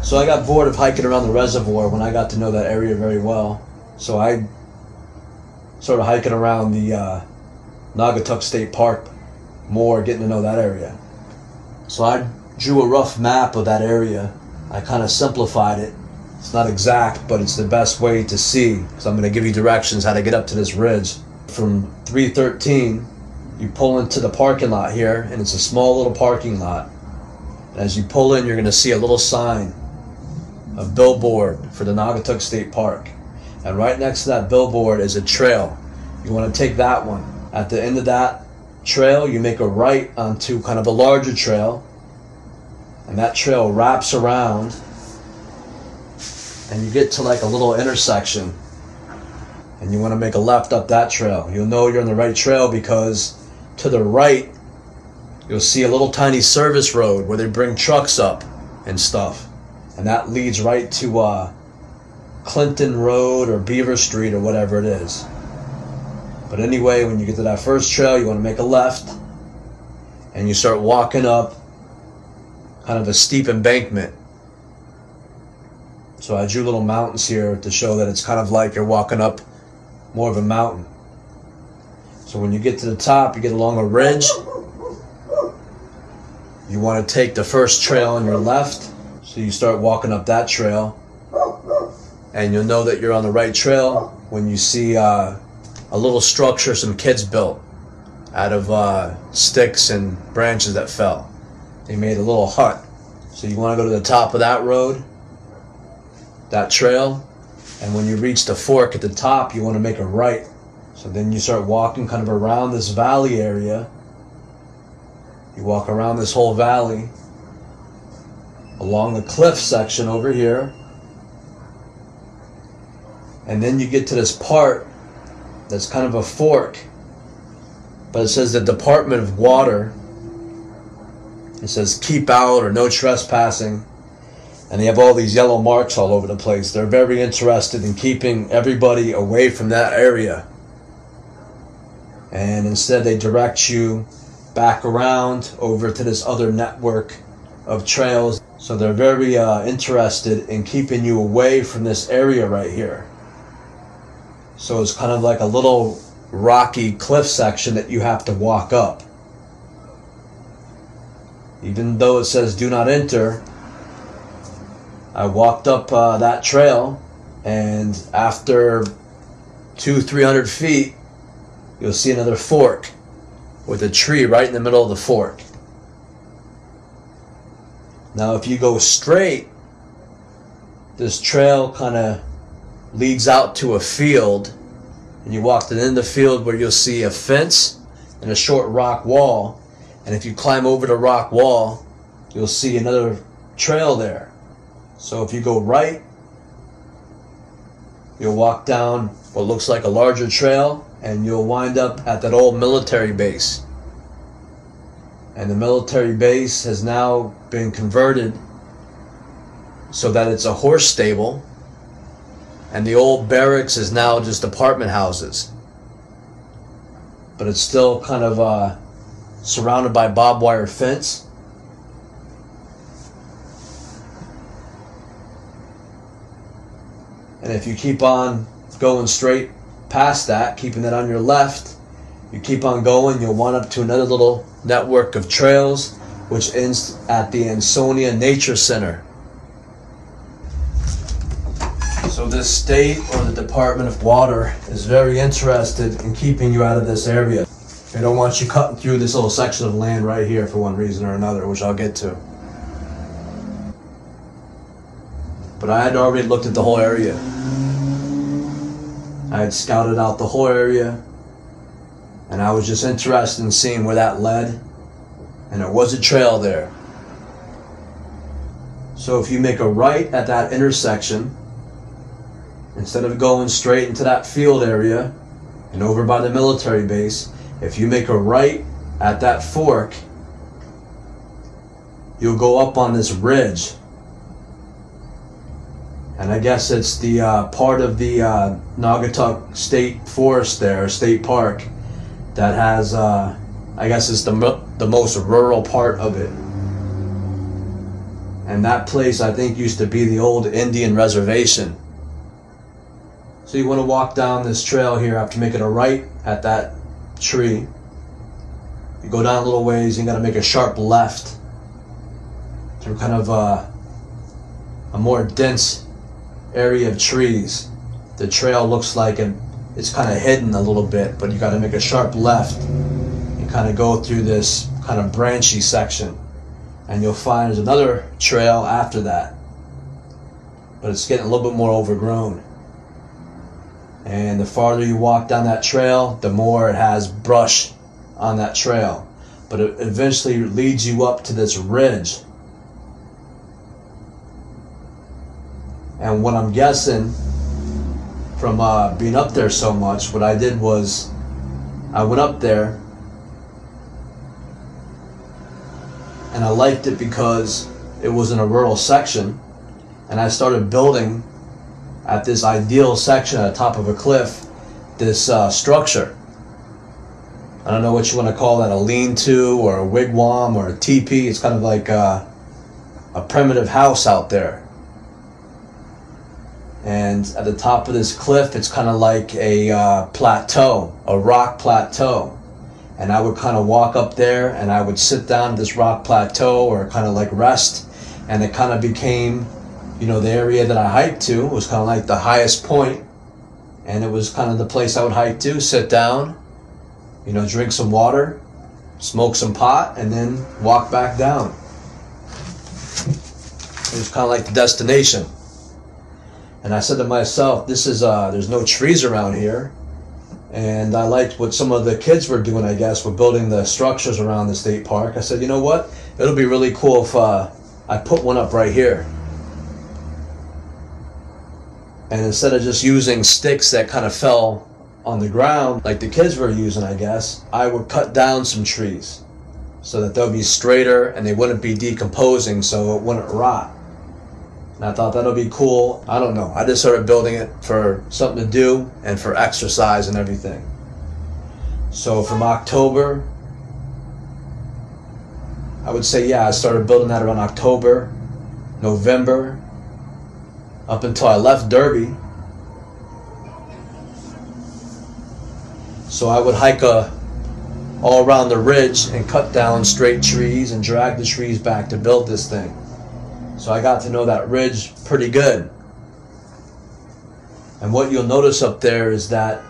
So I got bored of hiking around the reservoir when I got to know that area very well. So I started hiking around the Naugatuck State Park more, getting to know that area. So I drew a rough map of that area. I kind of simplified it. It's not exact, but it's the best way to see. So I'm going to give you directions how to get up to this ridge. From 313, you pull into the parking lot here, and it's a small little parking lot. As you pull in, you're going to see a little sign, a billboard for the Naugatuck State Park. And right next to that billboard is a trail. You want to take that one. At the end of that trail, you make a right onto kind of a larger trail. And that trail wraps around, and you get to like a little intersection. And you want to make a left up that trail. You'll know you're on the right trail because to the right, you'll see a little tiny service road where they bring trucks up and stuff. And that leads right to Clinton Road or Beaver Street or whatever it is. But anyway, when you get to that first trail, you want to make a left. And you start walking up kind of a steep embankment. So I drew little mountains here to show that it's kind of like you're walking up more of a mountain. So when you get to the top, you get along a ridge. You want to take the first trail on your left. So you start walking up that trail. And you'll know that you're on the right trail when you see a little structure some kids built out of sticks and branches that fell. They made a little hut. So you want to go to the top of that road, that trail, and when you reach the fork at the top, you want to make a right. So then you start walking kind of around this valley area. You walk around this whole valley, along the cliff section over here, and then you get to this part that's kind of a fork, but it says the Department of Water. It says keep out or no trespassing, and they have all these yellow marks all over the place. They're very interested in keeping everybody away from that area, and instead they direct you back around over to this other network of trails. So they're very interested in keeping you away from this area right here. So it's kind of like a little rocky cliff section that you have to walk up. Even though it says do not enter, I walked up that trail, and after 200-300 feet, you'll see another fork with a tree right in the middle of the fork. Now if you go straight, this trail kind of leads out to a field, and you walk to the end of the field where you'll see a fence and a short rock wall. And if you climb over the rock wall, you'll see another trail there. So if you go right, you'll walk down what looks like a larger trail, and you'll wind up at that old military base. And the military base has now been converted so that it's a horse stable, and the old barracks is now just apartment houses. But it's still kind of surrounded by barbed wire fence. And if you keep on going straight past that, keeping it on your left, you keep on going, you'll wind up to another little network of trails, which ends at the Ansonia Nature Center. So this state or the Department of Water is very interested in keeping you out of this area. They don't want you cutting through this little section of land right here for one reason or another, which I'll get to. But I had already looked at the whole area. I had scouted out the whole area, and I was just interested in seeing where that led, and there was a trail there. So if you make a right at that intersection, instead of going straight into that field area and over by the military base, if you make a right at that fork, you'll go up on this ridge. And I guess it's the part of the Naugatuck State Forest there, State Park, that has, I guess it's the most rural part of it. And that place, I think, used to be the old Indian Reservation. So you want to walk down this trail here after making a right at that tree. You go down a little ways, you got to make a sharp left through kind of a more dense area of trees. The trail looks like it's kind of hidden a little bit, but you got to make a sharp left and kind of go through this kind of branchy section. And you'll find there's another trail after that, but it's getting a little bit more overgrown. And the farther you walk down that trail, the more it has brush on that trail. But it eventually leads you up to this ridge. And what I'm guessing from being up there so much, what I did was I went up there and I liked it because it was in a rural section, and I started building at this ideal section at the top of a cliff, this structure. I don't know what you want to call that, a lean-to or a wigwam or a teepee. It's kind of like a primitive house out there. And at the top of this cliff, it's kind of like a plateau, a rock plateau. And I would kind of walk up there and I would sit down at this rock plateau or kind of like rest. And it kind of became, you know, the area that I hiked to was kind of like the highest point. And it was kind of the place I would hike to, sit down, you know, drink some water, smoke some pot, and then walk back down. It was kind of like the destination. And I said to myself, this is, there's no trees around here. And I liked what some of the kids were doing, I guess, with building the structures around the state park. I said, you know what? It'll be really cool if I put one up right here. And instead of just using sticks that kind of fell on the ground, like the kids were using, I guess, I would cut down some trees so that they'll be straighter and they wouldn't be decomposing, so it wouldn't rot. And I thought that'll be cool. I don't know. I just started building it for something to do and for exercise and everything. So from October, I would say, yeah, I started building that around October, November, up until I left Derby. So I would hike all around the ridge and cut down straight trees and drag the trees back to build this thing. So I got to know that ridge pretty good. And what you'll notice up there is that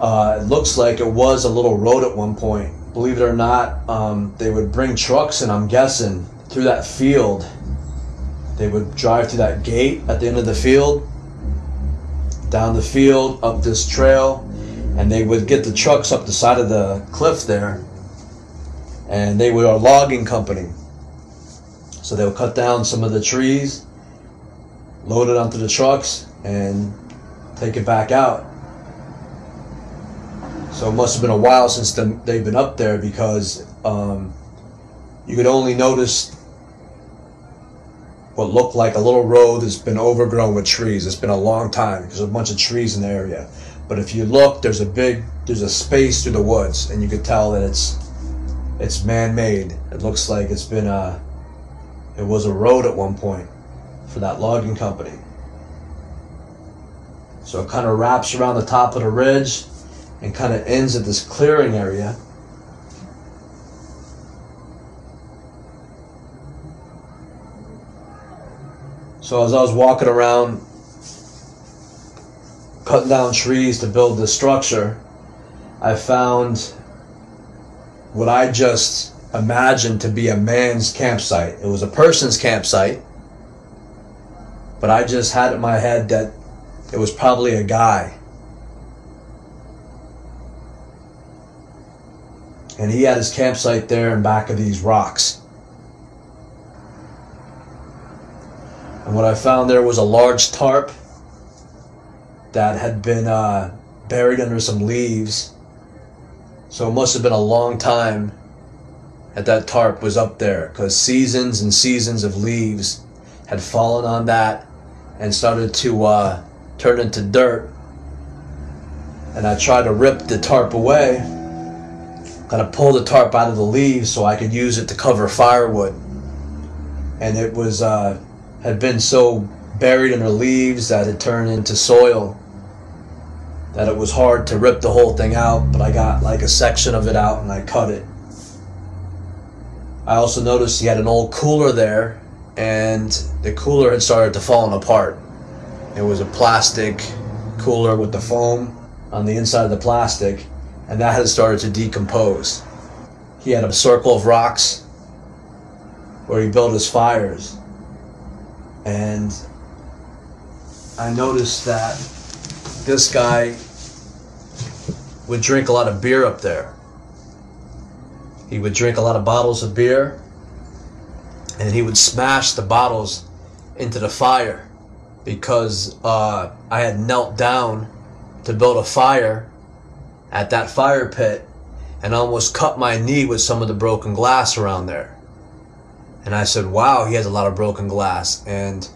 it looks like it was a little road at one point. Believe it or not, they would bring trucks in, I'm guessing, through that field. They would drive through that gate at the end of the field, down the field, up this trail, and they would get the trucks up the side of the cliff there, and they were a logging company. So they would cut down some of the trees, load it onto the trucks, and take it back out. So it must have been a while since they've been up there, because you could only notice what looked like a little road that's been overgrown with trees. It's been a long time because there's a bunch of trees in the area. But if you look, there's a space through the woods, and you could tell that it's man-made. It looks like it's been it was a road at one point for that logging company. So it kind of wraps around the top of the ridge and kind of ends at this clearing area. So as I was walking around cutting down trees to build this structure, I found what I just imagined to be a man's campsite. It was a person's campsite, but I just had it in my head that it was probably a guy. And he had his campsite there in back of these rocks. And what I found there was a large tarp that had been buried under some leaves. So it must have been a long time that tarp was up there, because seasons and seasons of leaves had fallen on that and started to turn into dirt. And I tried to rip the tarp away, kind of pull the tarp out of the leaves so I could use it to cover firewood. and it was had been so buried under leaves that it turned into soil, that it was hard to rip the whole thing out, but I got like a section of it out and I cut it. I also noticed he had an old cooler there, and the cooler had started to fall apart. It was a plastic cooler with the foam on the inside of the plastic, and that had started to decompose. He had a circle of rocks where he built his fires, and I noticed that this guy would drink a lot of beer up there. He would drink a lot of bottles of beer, and he would smash the bottles into the fire, because I had knelt down to build a fire at that fire pit and almost cut my knee with some of the broken glass around there. And I said, wow, he has a lot of broken glass, and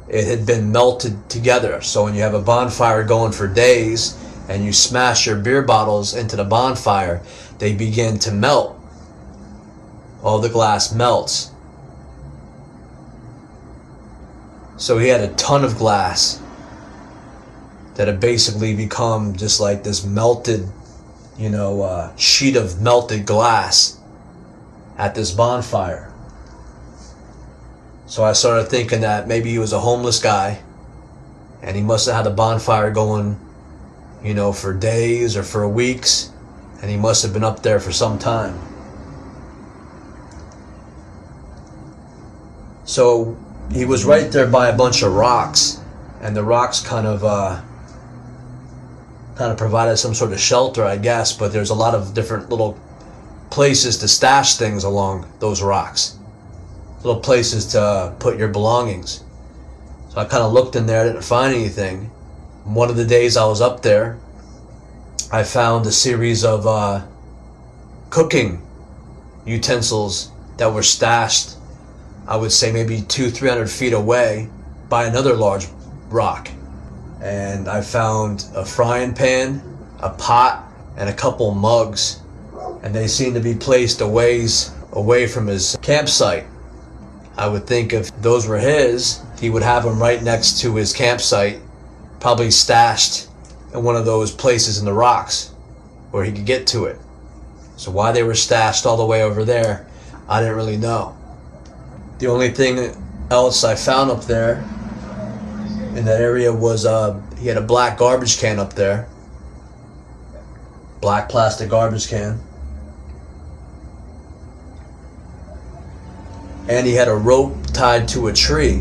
it had been melted together. So when you have a bonfire going for days and you smash your beer bottles into the bonfire, they begin to melt. All the glass melts. So he had a ton of glass that had basically become just like this melted, sheet of melted glass at this bonfire. So I started thinking that maybe he was a homeless guy, and he must have had a bonfire going, for days or for weeks, and he must have been up there for some time. So he was right there by a bunch of rocks, and the rocks kind of provided some sort of shelter, I guess, but there's a lot of different little places to stash things along those rocks. Little places to put your belongings. So I kind of looked in there, didn't find anything. One of the days I was up there, I found a series of cooking utensils that were stashed, I would say maybe 200-300 feet away by another large rock. And I found a frying pan, a pot, and a couple mugs, and they seemed to be placed a ways away from his campsite. I would think if those were his, he would have them right next to his campsite, probably stashed in one of those places in the rocks where he could get to it. So why they were stashed all the way over there, I didn't really know. The only thing else I found up there in that area was he had a black garbage can up there. Black plastic garbage can. And he had a rope tied to a tree.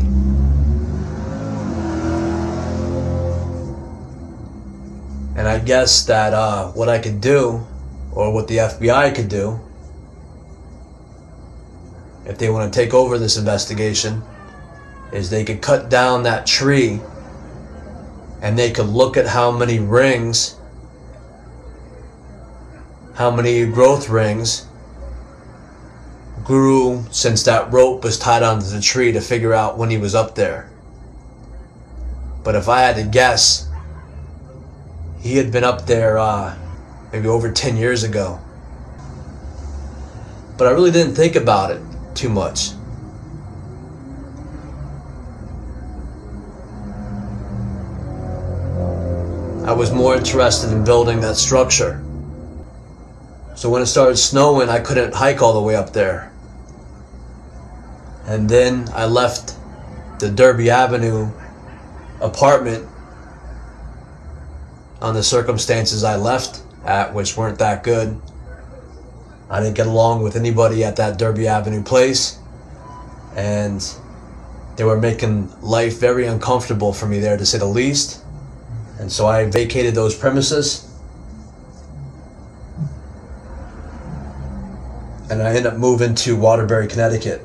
And I guess that what I could do, or what the FBI could do, if they want to take over this investigation, is they could cut down that tree and they could look at how many rings, how many growth rings grew since that rope was tied onto the tree, to figure out when he was up there. But if I had to guess, he had been up there maybe over 10 years ago. But I really didn't think about it too much. I was more interested in building that structure. So when it started snowing, I couldn't hike all the way up there. And then I left the Derby Avenue apartment on the circumstances I left at, which weren't that good. I didn't get along with anybody at that Derby Avenue place, and they were making life very uncomfortable for me there, to say the least. And so I vacated those premises, and I ended up moving to Waterbury, Connecticut.